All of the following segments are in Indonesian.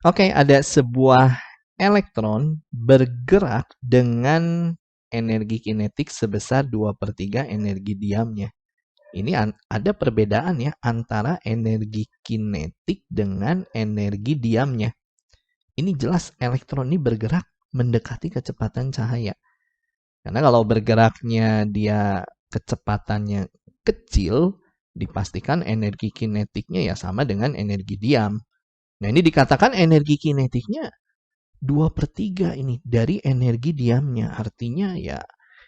Oke, ada sebuah elektron bergerak dengan energi kinetik sebesar 2/3 energi diamnya. Ini ada perbedaan ya antara energi kinetik dengan energi diamnya. Ini jelas elektron ini bergerak mendekati kecepatan cahaya. Karena kalau bergeraknya dia kecepatannya kecil, dipastikan energi kinetiknya ya sama dengan energi diam. Nah, ini dikatakan energi kinetiknya 2/3 ini dari energi diamnya. Artinya ya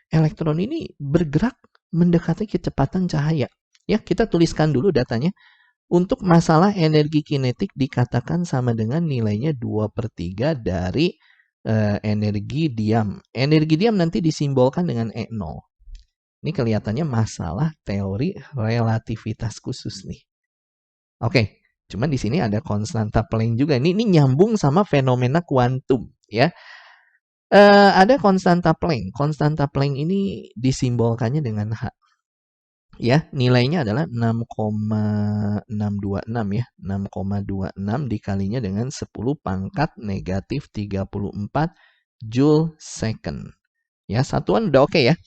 elektron ini bergerak mendekati kecepatan cahaya. Ya, kita tuliskan dulu datanya. Untuk masalah energi kinetik dikatakan sama dengan nilainya 2/3 dari energi diam. Energi diam nanti disimbolkan dengan E0. Ini kelihatannya masalah teori relativitas khusus nih. Oke, cuman di sini ada konstanta Planck juga. Ini nyambung sama fenomena kuantum ya. Ada konstanta Planck. Konstanta Planck ini disimbolkannya dengan H. Ya, nilainya adalah 6,626 ya. 6,26 dikalinya dengan 10 pangkat negatif 34 Joule second. Ya, satuan udah oke ya.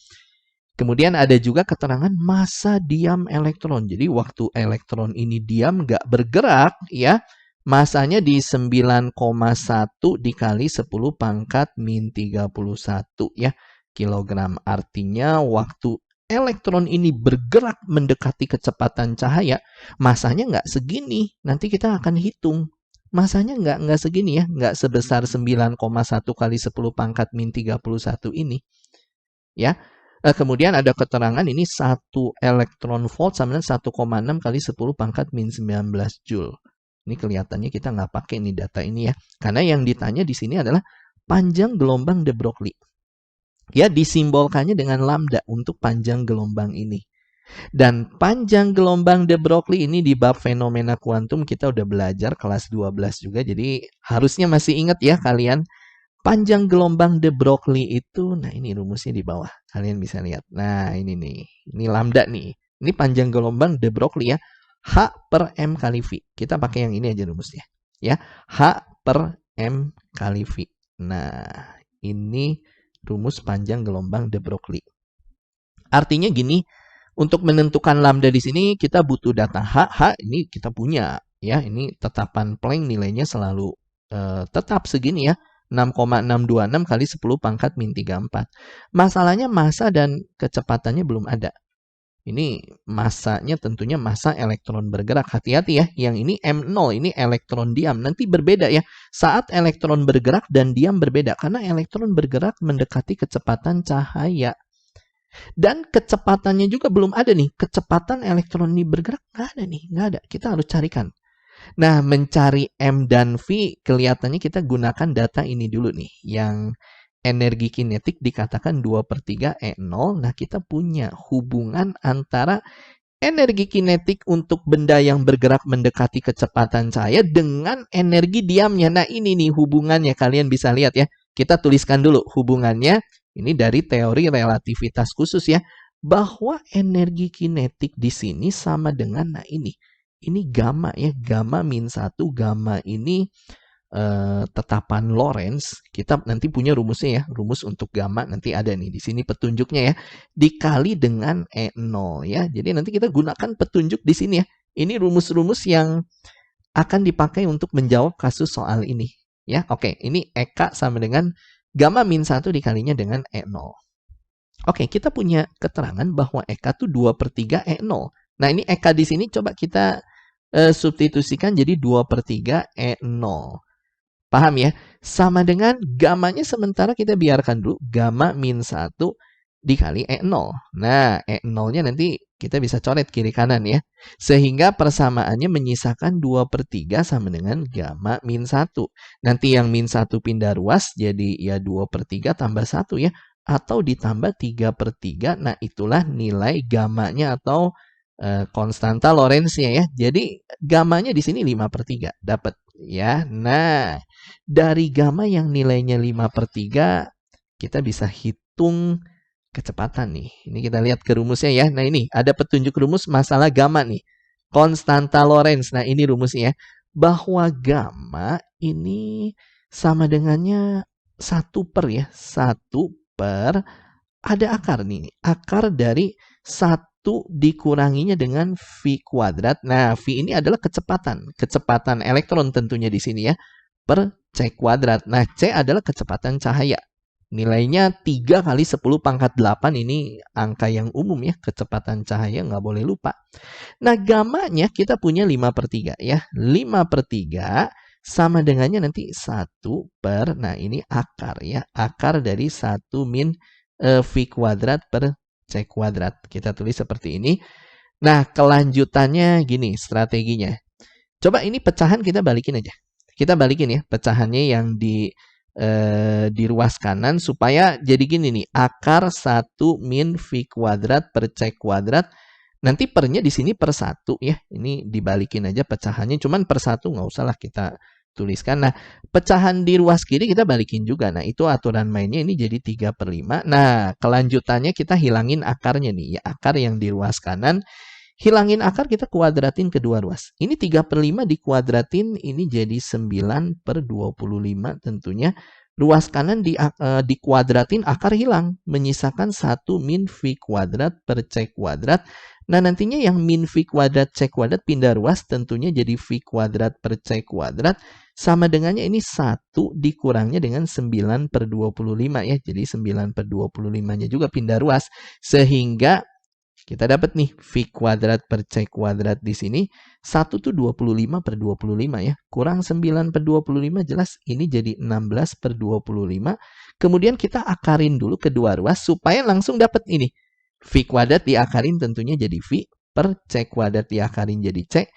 Kemudian ada juga keterangan massa diam elektron. Jadi waktu elektron ini diam nggak bergerak ya, masanya di 9,1 dikali 10 pangkat min 31 ya kilogram. Artinya waktu elektron ini bergerak mendekati kecepatan cahaya, masanya nggak segini. Nanti kita akan hitung. Masanya nggak segini ya, nggak sebesar 9,1 kali 10 pangkat min 31 ini. Ya, kemudian ada keterangan ini 1 elektron volt sama dengan 1,6 kali 10 pangkat min 19 Joule. Ini kelihatannya kita nggak pakai nih data ini ya. Karena yang ditanya di sini adalah panjang gelombang de Broglie. Ya, disimbolkannya dengan lambda untuk panjang gelombang ini. Dan panjang gelombang de Broglie ini di bab fenomena kuantum kita udah belajar kelas 12 juga. Jadi harusnya masih ingat ya kalian. Panjang gelombang de Broglie itu, nah ini rumusnya di bawah. Kalian bisa lihat. Nah ini nih, ini lambda nih. Ini panjang gelombang de Broglie ya. H per M kali V. Kita pakai yang ini aja rumusnya. Ya, H per M kali V. Nah, ini rumus panjang gelombang de Broglie. Artinya gini, untuk menentukan lambda di sini kita butuh data H. H ini kita punya. Ya, ini tetapan Planck nilainya selalu tetap segini ya. 6,626 kali 10 pangkat min 34. Masalahnya massa dan kecepatannya belum ada. Ini massanya tentunya massa elektron bergerak. Hati-hati ya, yang ini M0, ini elektron diam. Nanti berbeda ya, saat elektron bergerak dan diam berbeda. Karena elektron bergerak mendekati kecepatan cahaya. Dan kecepatannya juga belum ada nih. Kecepatan elektron ini bergerak nggak ada nih, nggak ada. Kita harus carikan. Nah, mencari M dan V, kelihatannya kita gunakan data ini dulu nih. Yang energi kinetik dikatakan 2/3 E0. Nah, kita punya hubungan antara energi kinetik untuk benda yang bergerak mendekati kecepatan cahaya dengan energi diamnya. Nah, ini nih hubungannya. Kalian bisa lihat ya. Kita tuliskan dulu hubungannya. Ini dari teori relativitas khusus ya. Bahwa energi kinetik di sini sama dengan, nah ini gamma ya, gamma min 1, gamma ini tetapan Lorentz. Kita nanti punya rumusnya ya, rumus untuk gamma nanti ada nih di sini petunjuknya ya, dikali dengan E0 ya. Jadi nanti kita gunakan petunjuk di sini ya. Ini rumus-rumus yang akan dipakai untuk menjawab kasus soal ini ya. Oke, ini Eka sama dengan gamma min 1 dikalinya dengan E0. Oke, kita punya keterangan bahwa Eka tuh 2/3 E0. Nah, ini Eka di sini coba kita substitusikan jadi 2/3 E0. Paham ya? Sama dengan gamanya sementara kita biarkan dulu. Gamma min 1 dikali E0. Nah, E0-nya nanti kita bisa coret kiri kanan ya. Sehingga persamaannya menyisakan 2/3 sama dengan gamma min 1. Nanti yang min 1 pindah ruas jadi ya 2/3 tambah 1 ya. Atau ditambah 3/3. Nah, itulah nilai gammanya atau konstanta Lorentz-nya ya. Jadi gammanya di sini 5/3 dapat ya. Nah, dari gamma yang nilainya 5/3 kita bisa hitung kecepatan nih. Ini kita lihat ke rumusnya ya. Nah, ini ada petunjuk rumus masalah gamma nih. Konstanta Lorentz. Nah, ini rumusnya ya. bahwa gamma ini sama dengannya 1/, ya. 1/, ada akar nih. Akar dari 1 dikuranginya dengan V kuadrat. Nah, V ini adalah kecepatan. Kecepatan elektron tentunya di sini ya. Per C kuadrat. Nah, C adalah kecepatan cahaya. Nilainya 3 kali 10 pangkat 8. Ini angka yang umum ya. Kecepatan cahaya nggak boleh lupa. Nah, gammanya kita punya 5/3 ya. 5/3 sama dengannya nanti 1/, nah ini akar ya. Akar dari 1 min V kuadrat per C kuadrat. Kita tulis seperti ini. Nah, kelanjutannya gini strateginya. Coba ini pecahan kita balikin aja. Kita balikin ya pecahannya yang di ruas kanan supaya jadi gini nih. Akar 1 min V kuadrat per C kuadrat. Nanti pernya di sini per 1 ya. Ini dibalikin aja pecahannya. Cuman per 1 nggak usah lah kita tuliskan. Nah, pecahan di ruas kiri kita balikin juga. Nah, itu aturan mainnya ini jadi 3/5. Nah, kelanjutannya kita hilangin akarnya nih. Ya, akar yang di ruas kanan. Hilangin akar kita kuadratin kedua ruas. Ini 3/5 dikuadratin ini jadi 9/25 tentunya. Ruas kanan dikuadratin akar hilang. Menyisakan 1 min V kuadrat per C kuadrat. Nah, nantinya yang min V kuadrat C kuadrat pindah ruas tentunya jadi V kuadrat per C kuadrat. Sama dengannya ini 1 dikurangnya dengan 9/25 ya. Jadi 9/25-nya juga pindah ruas. Sehingga kita dapat nih V kuadrat per C kuadrat di sini. 1 tuh 25/25 ya. Kurang 9/25 jelas ini jadi 16/25. Kemudian kita akarin dulu kedua ruas supaya langsung dapat ini. V kuadrat diakarin tentunya jadi V per C kuadrat diakarin jadi C.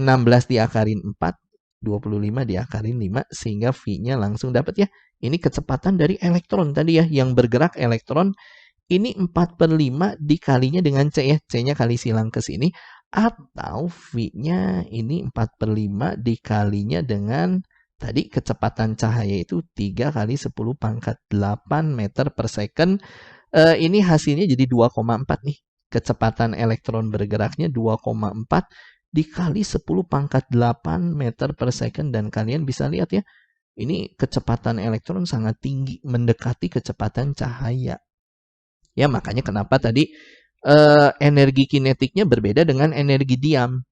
16 diakarin 4. 25 diakarin 5 sehingga V-nya langsung dapat ya. Ini kecepatan dari elektron tadi ya. Yang bergerak elektron. Ini 4/5 dikalinya dengan C ya. C-nya kali silang ke sini. Atau V-nya ini 4/5 dikalinya dengan tadi kecepatan cahaya itu 3 kali 10 pangkat 8 meter per second. Ini hasilnya jadi 2,4 nih. Kecepatan elektron bergeraknya 2,4 dikali 10 pangkat 8 meter per second. Dan kalian bisa lihat ya. Ini kecepatan elektron sangat tinggi. Mendekati kecepatan cahaya. Ya, makanya kenapa tadi energi kinetiknya berbeda dengan energi diam.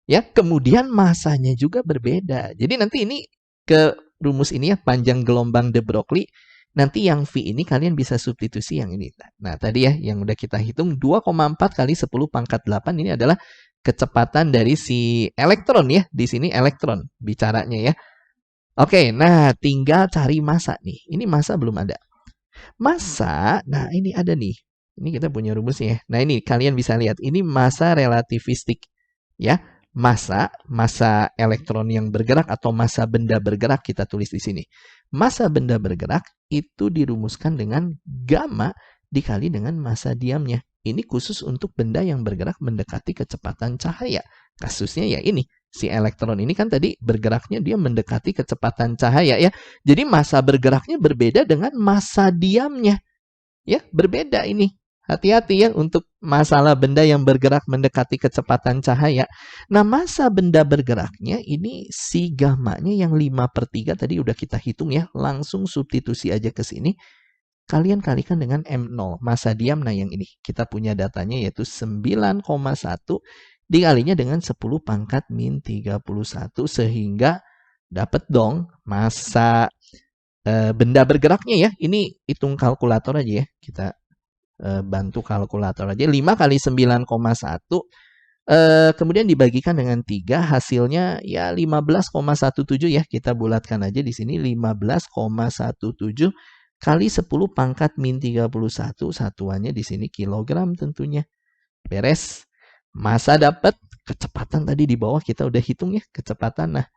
Ya, kemudian masanya juga berbeda. Jadi nanti ini ke rumus ini ya, panjang gelombang de Broglie. Nanti yang V ini kalian bisa substitusi yang ini. Nah, tadi ya yang udah kita hitung 2,4 kali 10 pangkat 8 ini adalah kecepatan dari si elektron ya. Di sini elektron bicaranya ya. Oke, nah tinggal cari massa nih. Ini massa belum ada. Massa, nah ini ada nih. Ini kita punya rumusnya ya. Nah ini kalian bisa lihat. Ini massa relativistik. Ya, massa elektron yang bergerak atau massa benda bergerak kita tulis di sini. Massa benda bergerak itu dirumuskan dengan gamma dikali dengan massa diamnya. Ini khusus untuk benda yang bergerak mendekati kecepatan cahaya. Kasusnya ya ini. Si elektron ini kan tadi bergeraknya dia mendekati kecepatan cahaya ya. Jadi massa bergeraknya berbeda dengan massa diamnya. Ya, berbeda ini. Hati-hati ya untuk masalah benda yang bergerak mendekati kecepatan cahaya. Nah, massa benda bergeraknya ini si gammanya yang 5/3 tadi udah kita hitung ya. Langsung substitusi aja ke sini. Kalian kalikan dengan M0. Massa diam, nah yang ini. Kita punya datanya yaitu 9,1 dikalinya dengan 10 pangkat min 31. Sehingga dapat dong massa benda bergeraknya ya. Ini hitung kalkulator aja ya. Kita bantu kalkulator aja. 5 kali 9,1 kemudian dibagikan dengan 3 hasilnya ya 15,17 ya. Kita bulatkan aja di sini 15,17 kali 10 pangkat min 31. Satuannya di sini kilogram tentunya. Beres. Massa dapat, kecepatan tadi di bawah kita udah hitung ya kecepatan. Nah,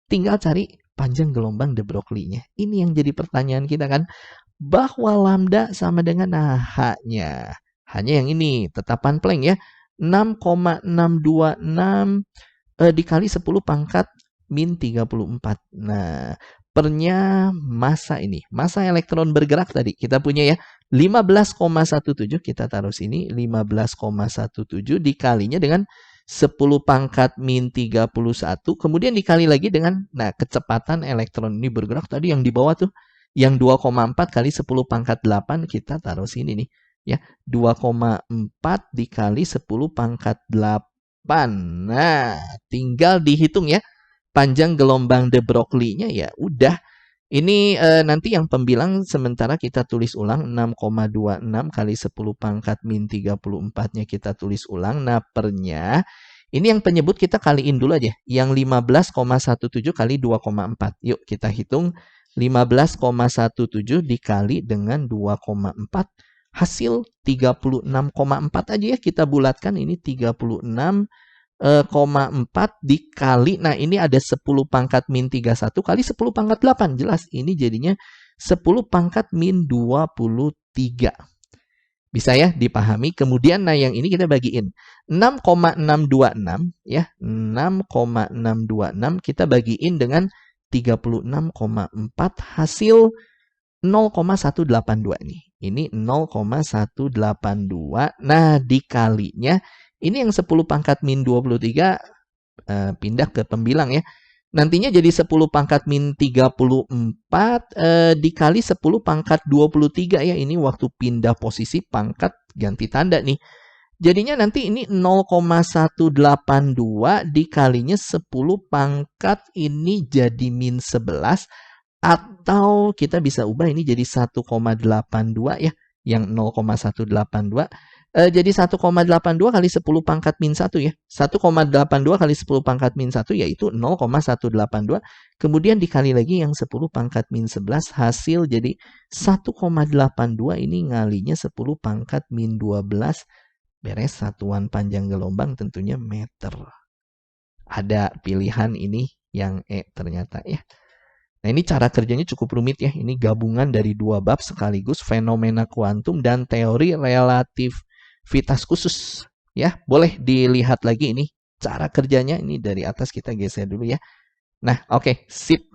tinggal cari panjang gelombang de Broglie-nya. Ini yang jadi pertanyaan kita kan. Bahwa lambda sama dengan H-nya. H-nya yang ini, tetapan Planck ya. 6,626 dikali 10 pangkat min 34. Nah, pernya massa ini. Massa elektron bergerak tadi. Kita punya ya. 15,17 kita taruh sini. 15,17 dikalinya dengan 10 pangkat min 31, kemudian dikali lagi dengan, nah, kecepatan elektron ini bergerak tadi yang di bawah tuh, yang 2,4 kali 10 pangkat 8, kita taruh sini nih, ya, 2,4 dikali 10 pangkat 8. Nah, tinggal dihitung ya, panjang gelombang de Broglie-nya ya udah. Ini nanti yang pembilang sementara kita tulis ulang 6,26 kali 10 pangkat min 34-nya kita tulis ulang. Nah, pernya ini yang penyebut kita kaliin dulu aja. Yang 15,17 kali 2,4. Yuk kita hitung 15,17 dikali dengan 2,4. Hasil 36,4 aja ya, kita bulatkan ini 36,4 dikali, nah ini ada 10 pangkat min 31 kali 10 pangkat 8. Jelas, ini jadinya 10 pangkat min 23. Bisa ya dipahami. Kemudian, nah yang ini kita bagiin. 6,626 ya. 6,626 kita bagiin dengan 36,4 hasil 0,182 nih. Ini 0,182. Nah, dikalinya ini yang 10 pangkat min 23 pindah ke pembilang ya. Nantinya jadi 10 pangkat min 34 dikali 10 pangkat 23 ya. Ini waktu pindah posisi pangkat ganti tanda nih. Jadinya nanti ini 0,182 dikalinya 10 pangkat ini jadi min 11. Atau kita bisa ubah ini jadi 1,82 ya. Yang 0,182. Jadi 1,82 kali 10 pangkat min 1 ya. 1,82 kali 10 pangkat min 1 yaitu 0,182. Kemudian dikali lagi yang 10 pangkat min 11 hasil jadi 1,82 ini ngalinya 10 pangkat min 12. Beres, satuan panjang gelombang tentunya meter. Ada pilihan ini yang E ternyata ya. Nah, ini cara kerjanya cukup rumit ya. Ini gabungan dari dua bab sekaligus, fenomena kuantum dan teori relativitas khusus. Ya, boleh dilihat lagi ini cara kerjanya. Ini dari atas kita geser dulu ya. Nah, oke, sip.